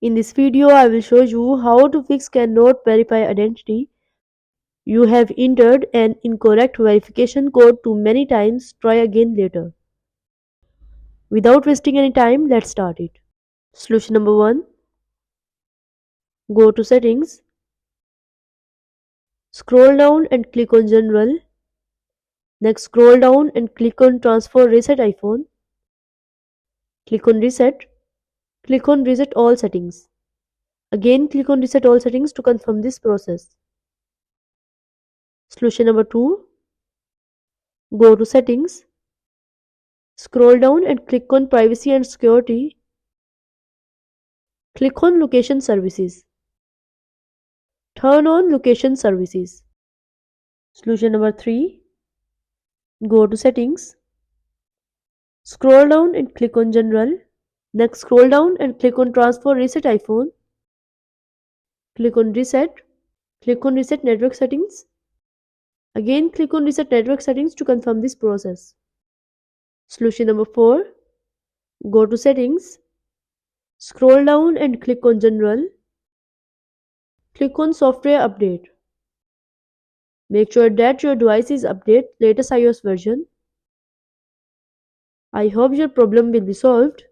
In this video, I will show you how to fix cannot verify identity. You have entered an incorrect verification code too many times. Try again later. Without wasting any time, let's start it. Solution number 1. Go to Settings. Scroll down and click on General. Next, scroll down and click on Transfer Reset iPhone. Click on Reset. Click on Reset All Settings. Again, click on Reset All Settings to confirm this process. Solution number 2. Go to Settings. Scroll down and click on Privacy and Security. Click on Location Services. Turn on Location Services. Solution number 3. Go to Settings. Scroll down and click on General. Next, scroll down and click on Transfer Reset iPhone. Click on Reset. Click on Reset Network Settings. Again, click on Reset Network Settings to confirm this process. Solution number 4. Go to Settings. Scroll down and click on General. Click on Software Update. Make sure that your device is updated latest iOS version. I hope your problem will be solved.